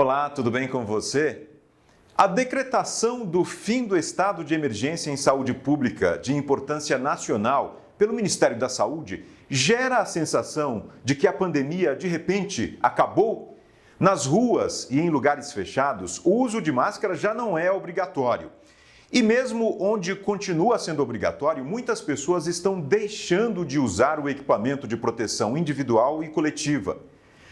Olá, tudo bem com você? A decretação do fim do estado de emergência em saúde pública de importância nacional pelo Ministério da Saúde gera a sensação de que a pandemia, de repente, acabou? Nas ruas e em lugares fechados, o uso de máscara já não é obrigatório. E mesmo onde continua sendo obrigatório, muitas pessoas estão deixando de usar o equipamento de proteção individual e coletiva.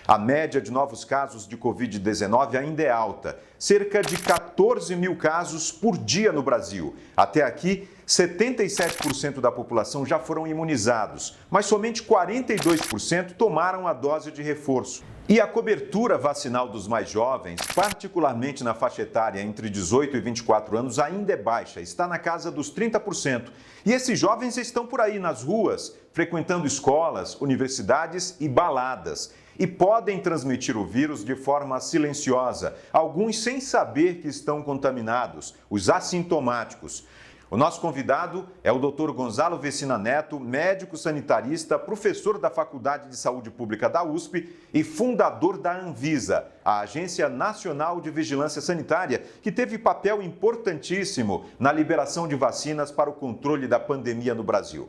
A média de novos casos de Covid-19 ainda é alta, cerca de 14 mil casos por dia no Brasil. Até aqui, 77% da população já foram imunizados, mas somente 42% tomaram a dose de reforço. E a cobertura vacinal dos mais jovens, particularmente na faixa etária entre 18 e 24 anos, ainda é baixa, está na casa dos 30%. E esses jovens estão por aí nas ruas, frequentando escolas, universidades e baladas. E podem transmitir o vírus de forma silenciosa, alguns sem saber que estão contaminados, os assintomáticos. O nosso convidado é o Dr. Gonzalo Vecina Neto, médico sanitarista, professor da Faculdade de Saúde Pública da USP e fundador da Anvisa, a Agência Nacional de Vigilância Sanitária, que teve papel importantíssimo na liberação de vacinas para o controle da pandemia no Brasil.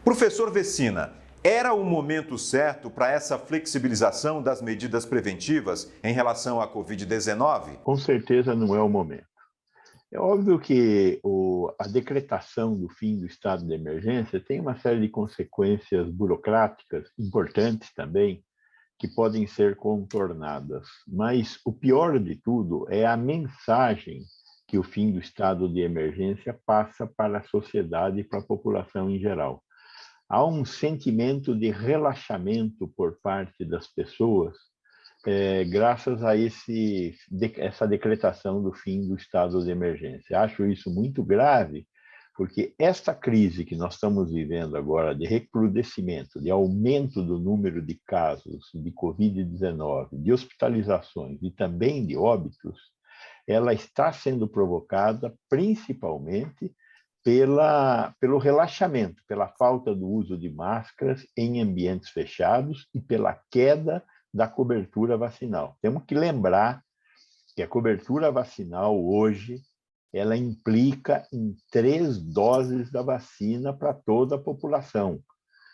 Professor Vecina, era o momento certo para essa flexibilização das medidas preventivas em relação à Covid-19? Com certeza não é o momento. É óbvio que a decretação do fim do estado de emergência tem uma série de consequências burocráticas importantes também, que podem ser contornadas. Mas o pior de tudo é a mensagem que o fim do estado de emergência passa para a sociedade e para a população em geral. Há um sentimento de relaxamento por parte das pessoas, graças a essa decretação do fim do estado de emergência. Acho isso muito grave, porque esta crise que nós estamos vivendo agora, de recrudescimento, de aumento do número de casos de Covid-19, de hospitalizações e também de óbitos, ela está sendo provocada principalmente pelo relaxamento, pela falta do uso de máscaras em ambientes fechados e pela queda da cobertura vacinal. Temos que lembrar que a cobertura vacinal hoje ela implica em 3 doses da vacina para toda a população.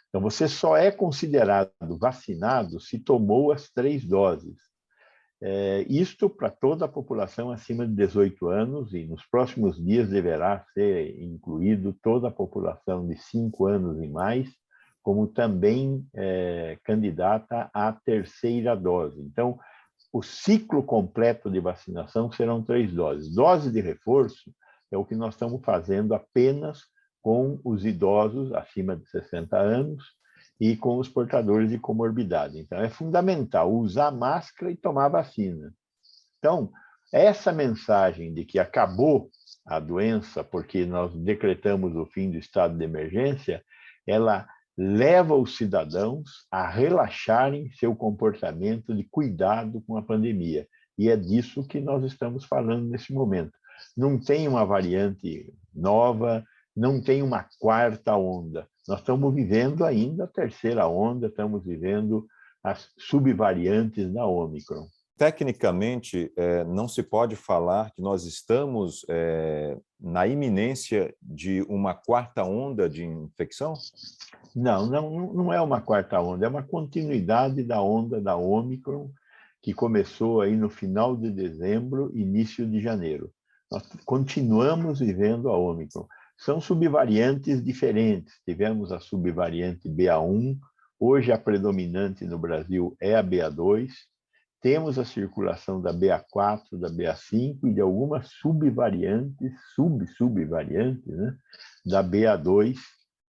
Então, você só é considerado vacinado se tomou as 3 doses. Isto para toda a população acima de 18 anos, e nos próximos dias deverá ser incluído toda a população de 5 anos e mais, como também candidata à 3ª dose. Então, o ciclo completo de vacinação serão 3 doses. Dose de reforço é o que nós estamos fazendo apenas com os idosos acima de 60 anos, e com os portadores de comorbidade. Então, é fundamental usar máscara e tomar vacina. Então, essa mensagem de que acabou a doença porque nós decretamos o fim do estado de emergência, ela leva os cidadãos a relaxarem seu comportamento de cuidado com a pandemia. E é disso que nós estamos falando nesse momento. Não tem uma variante nova, não tem uma 4ª onda. Nós estamos vivendo ainda a 3ª onda, estamos vivendo as subvariantes da Ômicron. Tecnicamente, não se pode falar que nós estamos na iminência de uma 4ª onda de infecção? Não é uma 4ª onda, é uma continuidade da onda da Ômicron, que começou aí no final de dezembro, início de janeiro. Nós continuamos vivendo a Ômicron. São subvariantes diferentes. Tivemos a subvariante BA1, hoje a predominante no Brasil é a BA2. Temos a circulação da BA4, da BA5 e de algumas subvariantes, subvariantes, né, da BA2,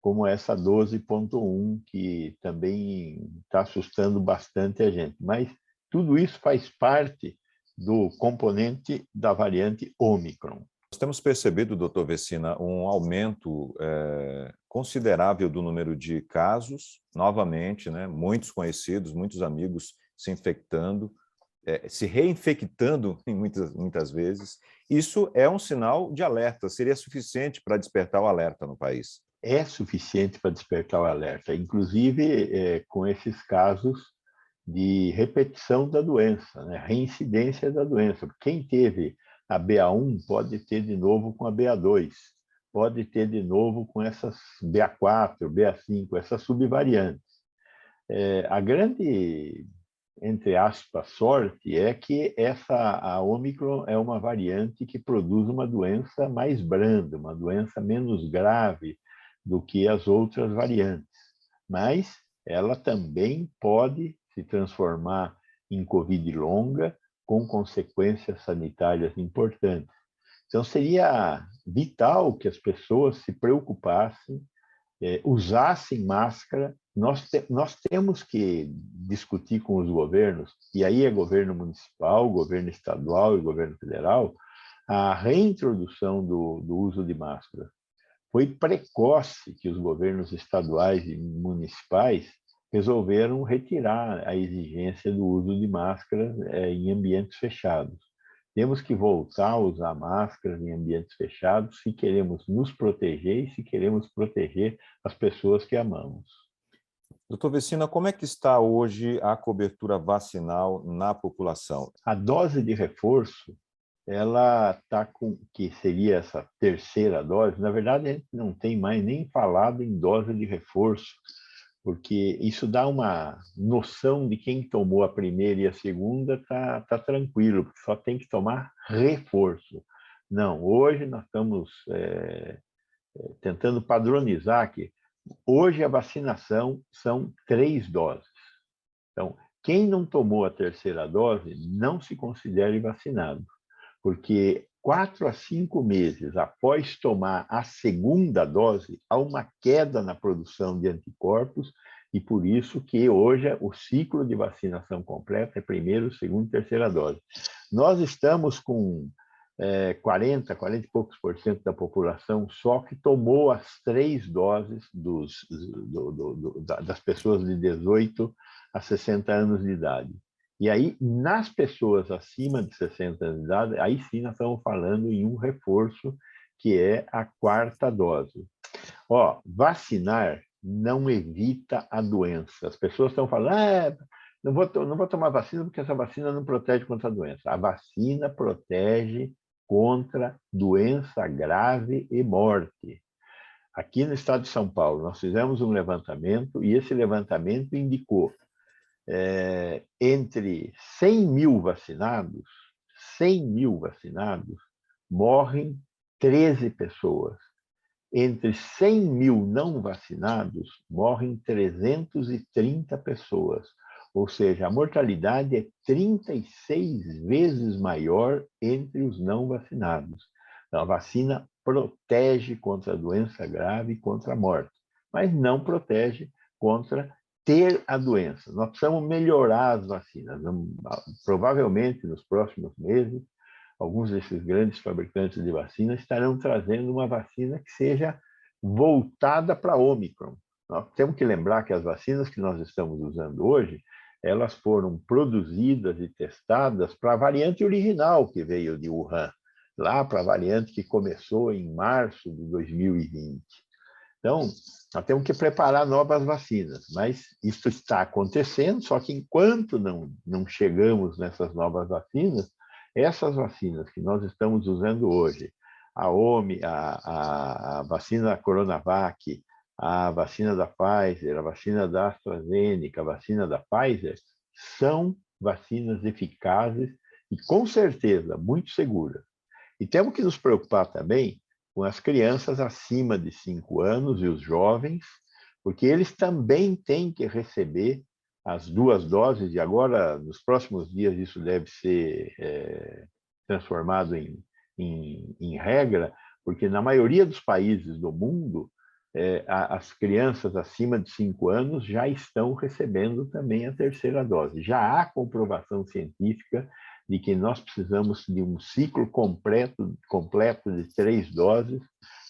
como essa 12.1, que também está assustando bastante a gente. Mas tudo isso faz parte do componente da variante Ômicron. Nós temos percebido, doutor Vecina, um aumento considerável do número de casos, novamente, né? Muitos conhecidos, muitos amigos se infectando, se reinfectando muitas vezes. Isso é um sinal de alerta. Seria suficiente para despertar o alerta no país? É suficiente para despertar o alerta. Inclusive, com esses casos de repetição da doença, né? Reincidência da doença. Quem teve a BA1 pode ter de novo com a BA2, pode ter de novo com essas BA4, BA5, essas subvariantes. A grande, entre aspas, sorte é que a Ômicron é uma variante que produz uma doença mais branda, uma doença menos grave do que as outras variantes. Mas ela também pode se transformar em Covid longa, com consequências sanitárias importantes. Então, seria vital que as pessoas se preocupassem, usassem máscara. Nós temos que discutir com os governos, e aí é governo municipal, governo estadual e governo federal, a reintrodução do uso de máscara. Foi precoce que os governos estaduais e municipais resolveram retirar a exigência do uso de máscaras em ambientes fechados. Temos que voltar a usar máscaras em ambientes fechados se queremos nos proteger e se queremos proteger as pessoas que amamos. Doutor Vecina, como é que está hoje a cobertura vacinal na população? A dose de reforço, ela está com, que seria essa terceira dose, na verdade a gente não tem mais nem falado em dose de reforço, porque isso dá uma noção de quem tomou a primeira e a segunda tá tranquilo, porque só tem que tomar reforço. Não, hoje nós estamos tentando padronizar que hoje a vacinação são 3 doses. Então, quem não tomou a terceira dose não se considere vacinado, porque 4 a 5 meses após tomar a segunda dose, há uma queda na produção de anticorpos, e por isso que hoje o ciclo de vacinação completa é primeiro, segundo e terceira dose. Nós estamos com 40 e poucos % da população só que tomou as 3 doses das pessoas de 18 a 60 anos de idade. E aí, nas pessoas acima de 60 anos de idade, aí sim nós estamos falando em um reforço, que é a 4ª dose. Vacinar não evita a doença. As pessoas estão falando, não vou tomar vacina porque essa vacina não protege contra a doença. A vacina protege contra doença grave e morte. Aqui no estado de São Paulo, nós fizemos um levantamento e esse levantamento indicou entre 100 mil vacinados, morrem 13 pessoas. Entre 100 mil não vacinados, morrem 330 pessoas. Ou seja, a mortalidade é 36 vezes maior entre os não vacinados. Então, a vacina protege contra a doença grave e contra a morte, mas não protege contra ter a doença. Nós precisamos melhorar as vacinas. Provavelmente, nos próximos meses, alguns desses grandes fabricantes de vacina estarão trazendo uma vacina que seja voltada para a Ômicron. Nós temos que lembrar que as vacinas que nós estamos usando hoje, elas foram produzidas e testadas para a variante original que veio de Wuhan, lá para a variante que começou em março de 2020. Então, nós temos que preparar novas vacinas, mas isso está acontecendo, só que enquanto não chegamos nessas novas vacinas, essas vacinas que nós estamos usando hoje, a vacina Coronavac, a vacina da Pfizer, a vacina da AstraZeneca, a vacina da Pfizer, são vacinas eficazes e, com certeza, muito seguras. E temos que nos preocupar também com as crianças acima de 5 anos e os jovens, porque eles também têm que receber as 2 doses, e agora, nos próximos dias, isso deve ser transformado em regra, porque na maioria dos países do mundo, as crianças acima de 5 anos já estão recebendo também a terceira dose. Já há comprovação científica de que nós precisamos de um ciclo completo de 3 doses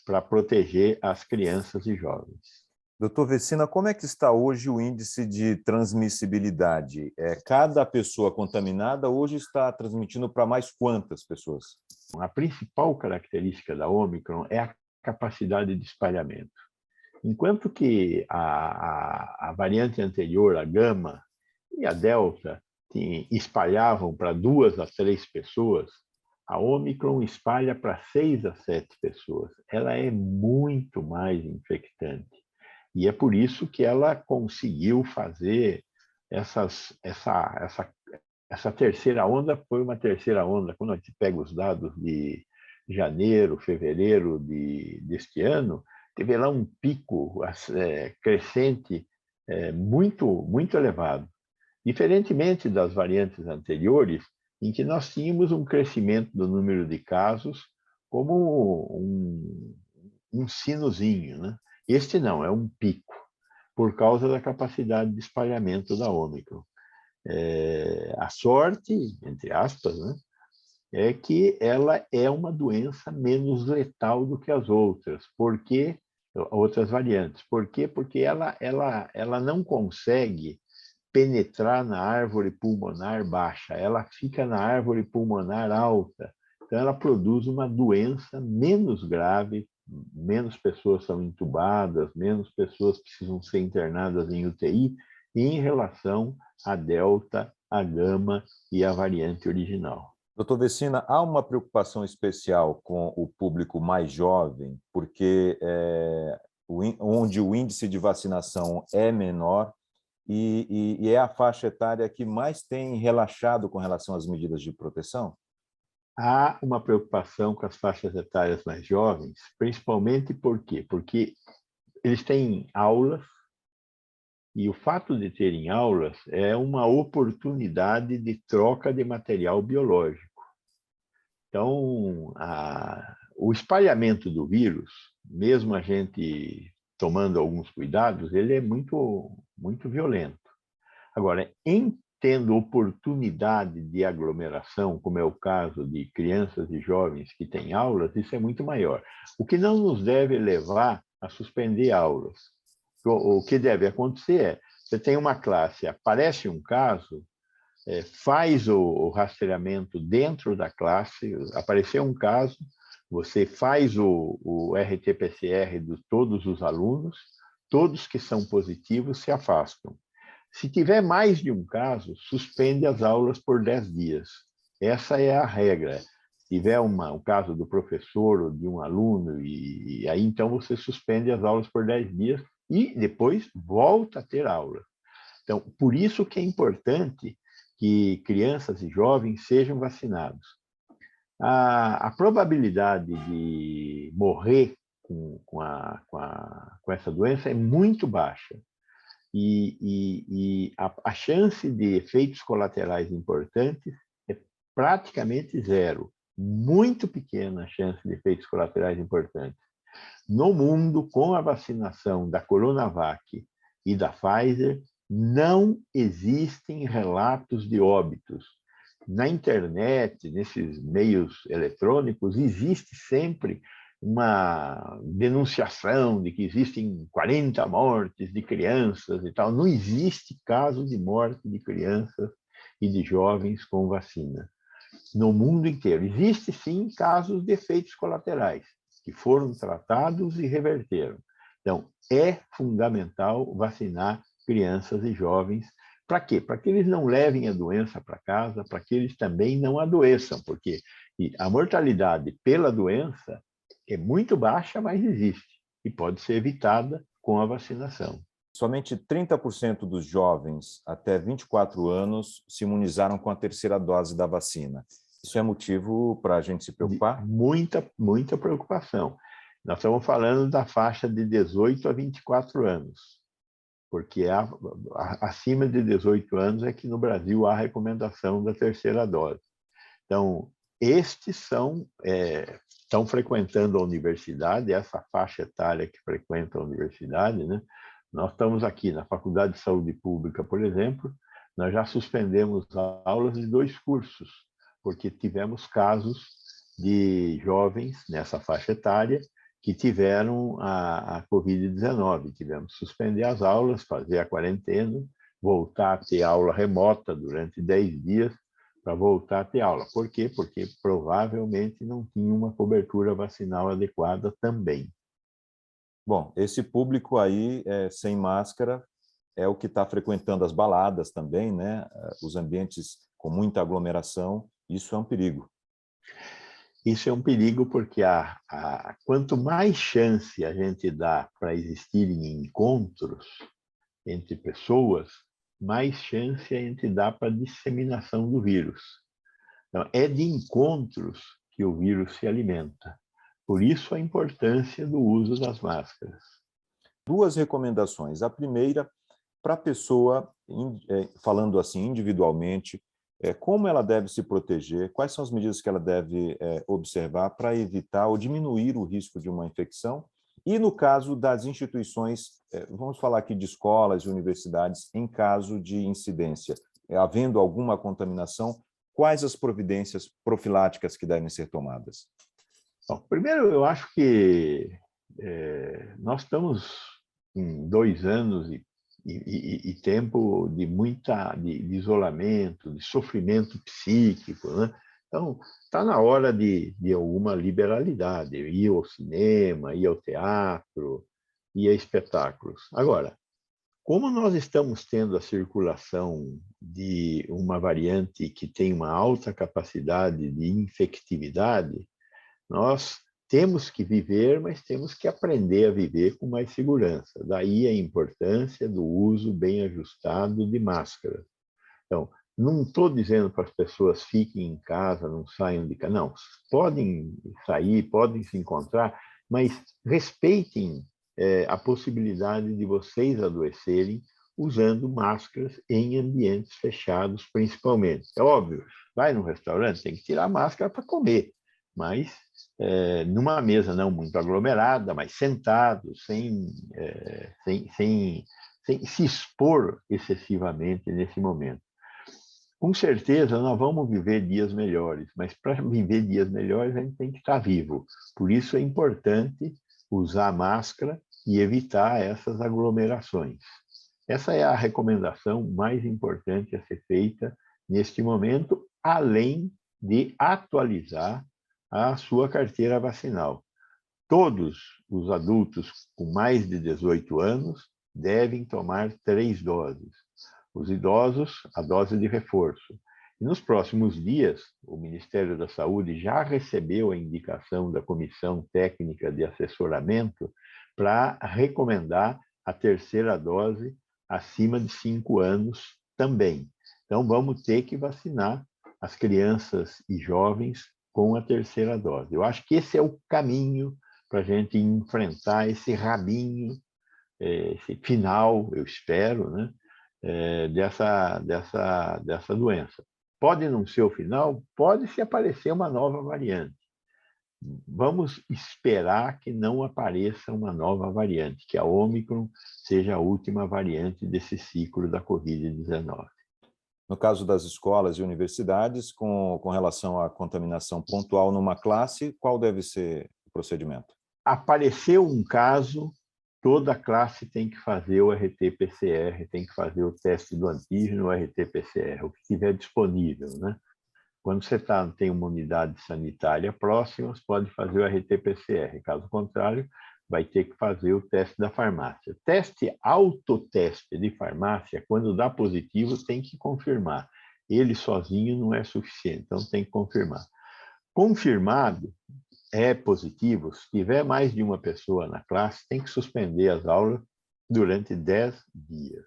para proteger as crianças e jovens. Doutor Vecina, como é que está hoje o índice de transmissibilidade? Cada pessoa contaminada hoje está transmitindo para mais quantas pessoas? A principal característica da Ômicron é a capacidade de espalhamento. Enquanto que a variante anterior, a Gama, e a Delta espalhavam para 2 a 3 pessoas, a Ômicron espalha para 6 a 7 pessoas. Ela é muito mais infectante. E é por isso que ela conseguiu fazer essa terceira onda, foi uma terceira onda. Quando a gente pega os dados de janeiro, fevereiro deste ano, teve lá um pico crescente muito elevado. Diferentemente das variantes anteriores, em que nós tínhamos um crescimento do número de casos como um sinozinho, né? Este não, é um pico, por causa da capacidade de espalhamento da Ômicron. A sorte, entre aspas, né, é que ela é uma doença menos letal do que as outras. Por quê? Outras variantes. Por quê? Porque ela não consegue penetrar na árvore pulmonar baixa, ela fica na árvore pulmonar alta. Então, ela produz uma doença menos grave, menos pessoas são entubadas, menos pessoas precisam ser internadas em UTI, em relação à Delta, à Gama e à variante original. Doutor Vecina, há uma preocupação especial com o público mais jovem, porque onde o índice de vacinação é menor e é a faixa etária que mais tem relaxado com relação às medidas de proteção? Há uma preocupação com as faixas etárias mais jovens, principalmente por quê? Porque eles têm aulas, e o fato de terem aulas é uma oportunidade de troca de material biológico. Então, o espalhamento do vírus, mesmo a gente tomando alguns cuidados, ele é muito violento. Agora, em tendo oportunidade de aglomeração, como é o caso de crianças e jovens que têm aulas, isso é muito maior. O que não nos deve levar a suspender aulas. O que deve acontecer é, você tem uma classe, aparece um caso, faz o rastreamento dentro da classe, apareceu um caso, você faz o RT-PCR de todos os alunos, todos que são positivos se afastam. Se tiver mais de um caso, suspende as aulas por 10 dias. Essa é a regra. Se tiver um caso do professor ou de um aluno, e aí então você suspende as aulas por 10 dias e depois volta a ter aula. Então, por isso que é importante que crianças e jovens sejam vacinados. A probabilidade de morrer com essa doença é muito baixa. E a chance de efeitos colaterais importantes é praticamente zero. Muito pequena a chance de efeitos colaterais importantes. No mundo, com a vacinação da Coronavac e da Pfizer, não existem relatos de óbitos. Na internet, nesses meios eletrônicos, existe sempre uma denunciação de que existem 40 mortes de crianças e tal. Não existe caso de morte de crianças e de jovens com vacina. No mundo inteiro. Existe, sim, casos de efeitos colaterais, que foram tratados e reverteram. Então, é fundamental vacinar crianças e jovens. Para quê? Para que eles não levem a doença para casa, para que eles também não adoeçam, porque a mortalidade pela doença é muito baixa, mas existe, e pode ser evitada com a vacinação. Somente 30% dos jovens até 24 anos se imunizaram com a terceira dose da vacina. Isso é motivo para a gente se preocupar? Muita preocupação. Nós estamos falando da faixa de 18 a 24 anos, porque acima de 18 anos é que no Brasil há recomendação da terceira dose. Então, estes estão frequentando a universidade, essa faixa etária que frequenta a universidade, né? Nós estamos aqui na Faculdade de Saúde Pública, por exemplo, nós já suspendemos aulas de 2 cursos, porque tivemos casos de jovens nessa faixa etária que tiveram a Covid-19. Tivemos que suspender as aulas, fazer a quarentena, voltar a ter aula remota durante 10 dias para voltar a ter aula. Por quê? Porque provavelmente não tinha uma cobertura vacinal adequada também. Bom, esse público aí sem máscara é o que está frequentando as baladas também, né? Os ambientes com muita aglomeração, isso é um perigo. Isso é um perigo porque quanto mais chance a gente dá para existirem encontros entre pessoas, mais chance a gente dá para a disseminação do vírus. Então, é de encontros que o vírus se alimenta. Por isso a importância do uso das máscaras. Duas recomendações. A primeira, para a pessoa, falando assim individualmente, como ela deve se proteger, quais são as medidas que ela deve observar para evitar ou diminuir o risco de uma infecção. E no caso das instituições, vamos falar aqui de escolas e universidades, em caso de incidência, havendo alguma contaminação, quais as providências profiláticas que devem ser tomadas? Bom, primeiro, eu acho que nós estamos em 2 anos e tempo de de isolamento, de sofrimento psíquico, né? Então, está na hora de alguma liberalidade, ir ao cinema, ir ao teatro, ir a espetáculos. Agora, como nós estamos tendo a circulação de uma variante que tem uma alta capacidade de infectividade, nós temos que viver, mas temos que aprender a viver com mais segurança. Daí a importância do uso bem ajustado de máscara. Então, não estou dizendo para as pessoas fiquem em casa, não saiam de casa. Não, podem sair, podem se encontrar, mas respeitem a possibilidade de vocês adoecerem usando máscaras em ambientes fechados, principalmente. É óbvio, vai no restaurante, tem que tirar a máscara para comer, mas numa mesa não muito aglomerada, mas sentado, sem se expor excessivamente nesse momento. Com certeza, nós vamos viver dias melhores, mas para viver dias melhores, a gente tem que estar vivo. Por isso é importante usar máscara e evitar essas aglomerações. Essa é a recomendação mais importante a ser feita neste momento, além de atualizar a sua carteira vacinal. Todos os adultos com mais de 18 anos devem tomar 3 doses. Os idosos, a dose de reforço. E nos próximos dias, o Ministério da Saúde já recebeu a indicação da Comissão Técnica de Assessoramento para recomendar a terceira dose acima de 5 anos também. Então, vamos ter que vacinar as crianças e jovens com a terceira dose. Eu acho que esse é o caminho para a gente enfrentar esse rabinho, esse final, eu espero, né, dessa doença. Pode não ser o final, pode se aparecer uma nova variante. Vamos esperar que não apareça uma nova variante, que a Ômicron seja a última variante desse ciclo da Covid-19. No caso das escolas e universidades, com relação à contaminação pontual numa classe, qual deve ser o procedimento? Apareceu um caso, toda classe tem que fazer o RT-PCR, tem que fazer o teste do antígeno, o RT-PCR, o que estiver disponível, né? Quando você tem uma unidade sanitária próxima, você pode fazer o RT-PCR. Caso contrário, vai ter que fazer o teste da farmácia. Teste, autoteste de farmácia, quando dá positivo, tem que confirmar. Ele sozinho não é suficiente, então tem que confirmar. Confirmado, é positivo, se tiver mais de uma pessoa na classe, tem que suspender as aulas durante 10 dias.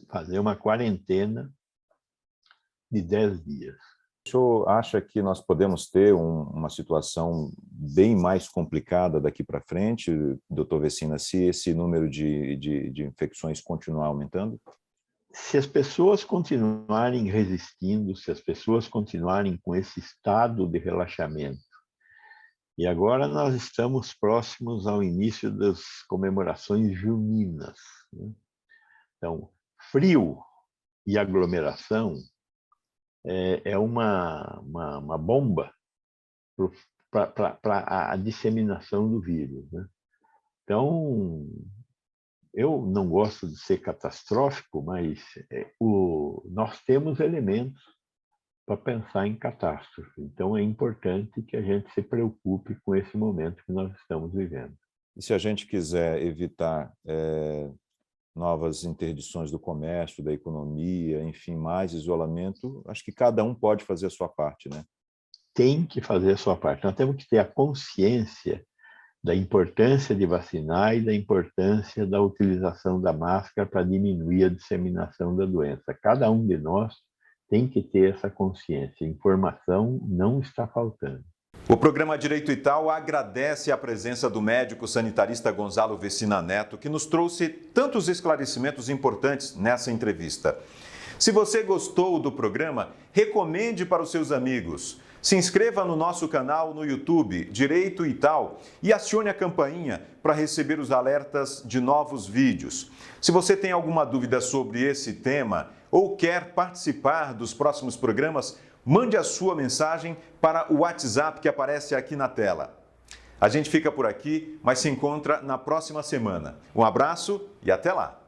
Fazer uma quarentena de 10 dias. O senhor acha que nós podemos ter uma situação bem mais complicada daqui para frente, doutor Vecina, se esse número de infecções continuar aumentando? Se as pessoas continuarem resistindo, se as pessoas continuarem com esse estado de relaxamento, e agora nós estamos próximos ao início das comemorações juninas, né? Então, frio e aglomeração é uma bomba para a disseminação do vírus, né? Então, eu não gosto de ser catastrófico, mas nós temos elementos para pensar em catástrofe. Então, é importante que a gente se preocupe com esse momento que nós estamos vivendo. E se a gente quiser evitar novas interdições do comércio, da economia, enfim, mais isolamento, acho que cada um pode fazer a sua parte, né? Tem que fazer a sua parte. Nós temos que ter a consciência da importância de vacinar e da importância da utilização da máscara para diminuir a disseminação da doença. Cada um de nós tem que ter essa consciência. Informação não está faltando. O programa Direito e Tal agradece a presença do médico sanitarista Gonzalo Vecina Neto, que nos trouxe tantos esclarecimentos importantes nessa entrevista. Se você gostou do programa, recomende para os seus amigos. Se inscreva no nosso canal no YouTube, Direito e Tal, e acione a campainha para receber os alertas de novos vídeos. Se você tem alguma dúvida sobre esse tema ou quer participar dos próximos programas, mande a sua mensagem para o WhatsApp que aparece aqui na tela. A gente fica por aqui, mas se encontra na próxima semana. Um abraço e até lá!